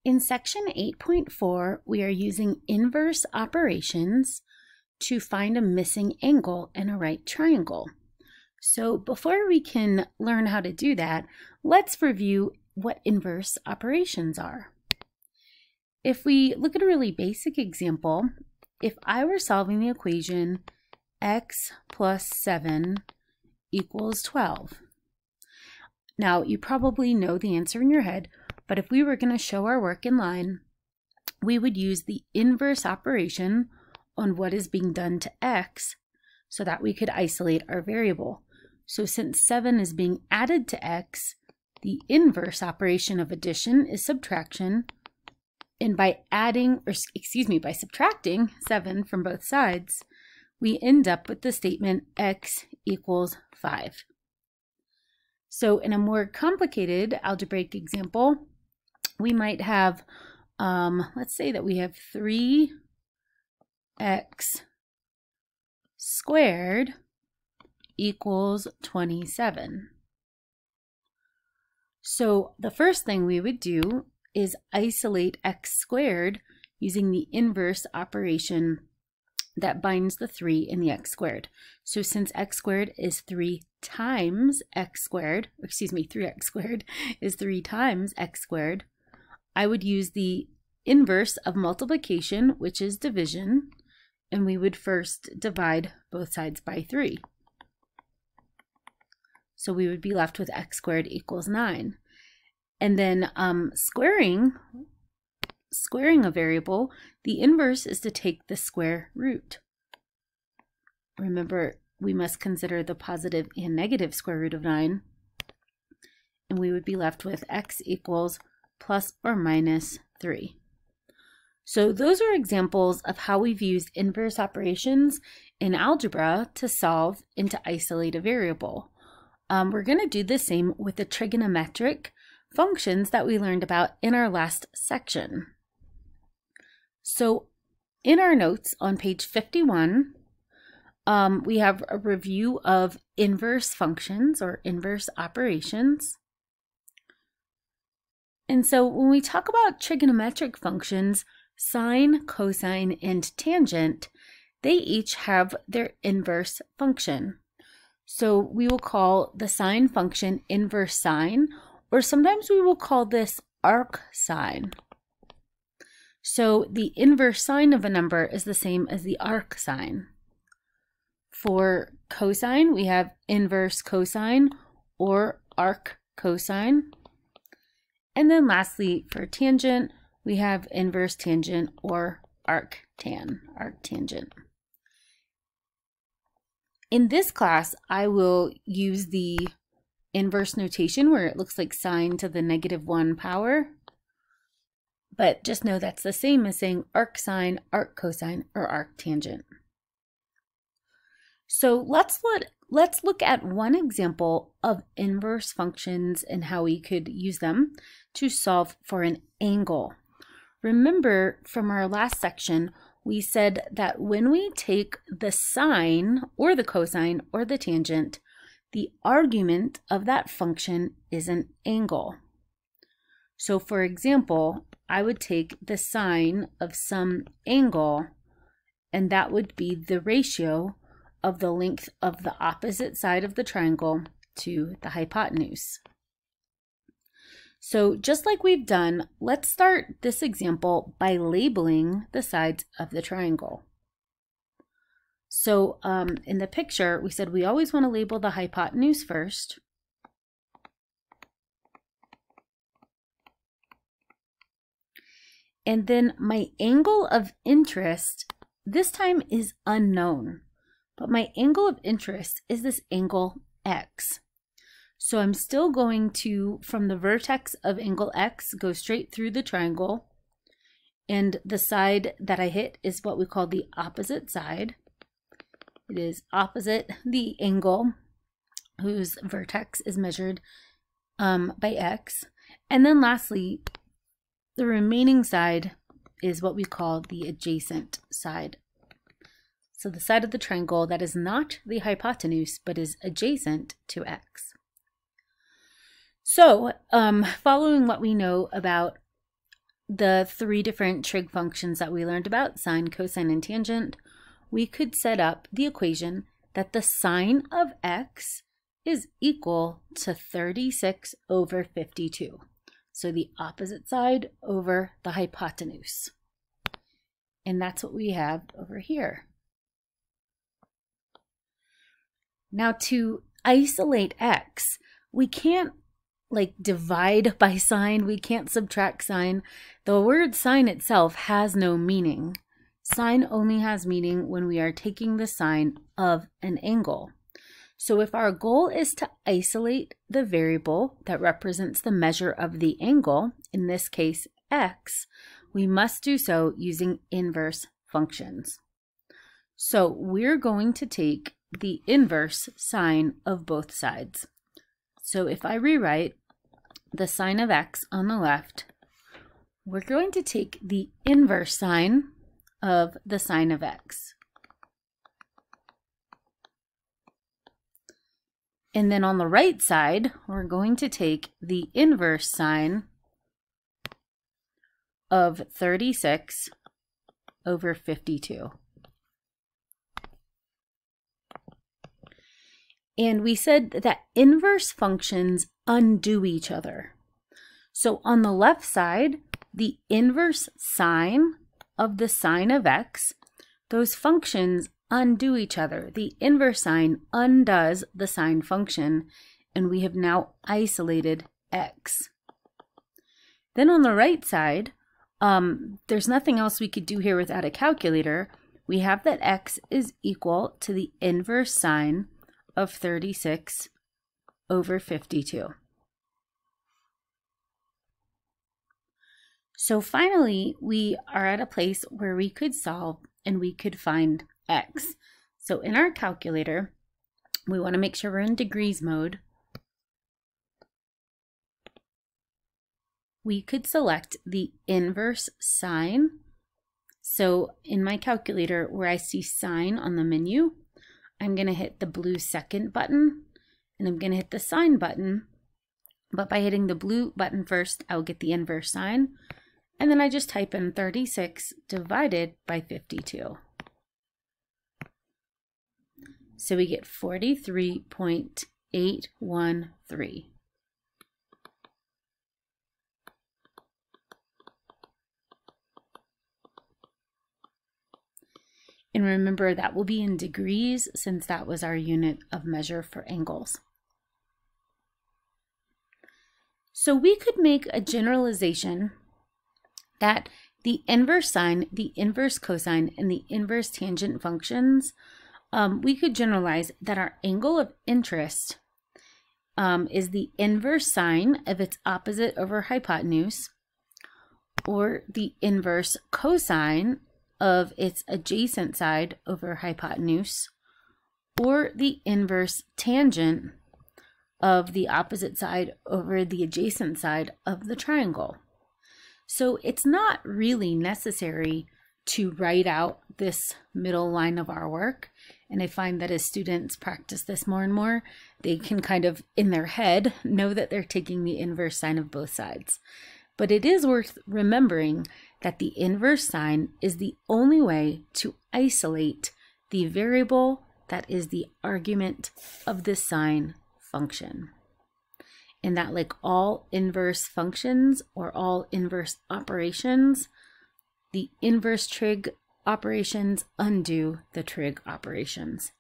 In section 8.4, we are using inverse operations to find a missing angle in a right triangle. So before we can learn how to do that, let's review what inverse operations are. If we look at a really basic example, if I were solving the equation x plus 7 equals 12. Now, you probably know the answer in your head, but if we were going to show our work in line, we would use the inverse operation on what is being done to x so that we could isolate our variable. So since 7 is being added to x, the inverse operation of addition is subtraction, and by by subtracting 7 from both sides, we end up with the statement x equals 5. So in a more complicated algebraic example, we might have, let's say that we have 3x squared equals 27. So the first thing we would do is isolate x squared using the inverse operation that binds the 3 in the x squared. So since x squared is 3 times x squared, 3x squared is 3 times x squared, I would use the inverse of multiplication, which is division, and we would first divide both sides by 3. So we would be left with x squared equals 9. And then squaring a variable, the inverse is to take the square root. Remember, we must consider the positive and negative square root of 9. And we would be left with x equals plus or minus 3. So those are examples of how we've used inverse operations in algebra to solve and to isolate a variable. We're going to do the same with the trigonometric functions that we learned about in our last section. So in our notes on page 51, we have a review of inverse functions or inverse operations. And so when we talk about trigonometric functions, sine, cosine, and tangent, they each have their inverse function. So we will call the sine function inverse sine, or sometimes we will call this arc sine. So the inverse sine of a number is the same as the arc sine. For cosine, we have inverse cosine or arc cosine. And then lastly, for tangent, we have inverse tangent or arctangent. In this class, I will use the inverse notation where it looks like sine to the -1 power. But just know that's the same as saying arc sine, arc cosine, or arctangent. So let's look at one example of inverse functions and how we could use them to solve for an angle. Remember from our last section, we said that when we take the sine or the cosine or the tangent, the argument of that function is an angle. So for example, I would take the sine of some angle, and that would be the ratio of the length of the opposite side of the triangle to the hypotenuse. So just like we've done, let's start this example by labeling the sides of the triangle. So in the picture, we said we always want to label the hypotenuse first. And then my angle of interest, this time is unknown, but my angle of interest is this angle x. So I'm still going to, from the vertex of angle x, go straight through the triangle. And the side that I hit is what we call the opposite side. It is opposite the angle whose vertex is measured by x. And then lastly, the remaining side is what we call the adjacent side. So the side of the triangle that is not the hypotenuse but is adjacent to x. So following what we know about the three different trig functions that we learned about, sine, cosine, and tangent, we could set up the equation that the sine of x is equal to 36 over 52. So the opposite side over the hypotenuse. And that's what we have over here. Now to isolate x, we can't divide by sine, we can't subtract sine. The word sine itself has no meaning. Sine only has meaning when we are taking the sine of an angle. So if our goal is to isolate the variable that represents the measure of the angle, in this case x, we must do so using inverse functions. So we're going to take the inverse sine of both sides. So if I rewrite the sine of x on the left, we're going to take the inverse sine of the sine of x. And then on the right side, we're going to take the inverse sine of 36 over 52. And we said that inverse functions undo each other. So on the left side, the inverse sine of the sine of x, those functions undo each other. The inverse sine undoes the sine function, and we have now isolated x. Then on the right side, there's nothing else we could do here without a calculator. We have that x is equal to the inverse sine of 36 over 52. So finally, we are at a place where we could solve and we could find x. So in our calculator, we want to make sure we're in degrees mode. We could select the inverse sine. So in my calculator, where I see sine on the menu, I'm going to hit the blue second button, and I'm going to hit the sine button. But by hitting the blue button first, I'll get the inverse sine. And then I just type in 36 divided by 52. So we get 43.813. And remember, that will be in degrees since that was our unit of measure for angles. So we could make a generalization that the inverse sine, the inverse cosine, and the inverse tangent functions, we could generalize that our angle of interest is the inverse sine of its opposite over hypotenuse, or the inverse cosine of its adjacent side over hypotenuse, or the inverse tangent of the opposite side over the adjacent side of the triangle. So it's not really necessary to write out this middle line of our work. And I find that as students practice this more and more, they can kind of, in their head, know that they're taking the inverse sine of both sides. But it is worth remembering that the inverse sine is the only way to isolate the variable that is the argument of the sine function. And that, like all inverse functions or all inverse operations, the inverse trig operations undo the trig operations.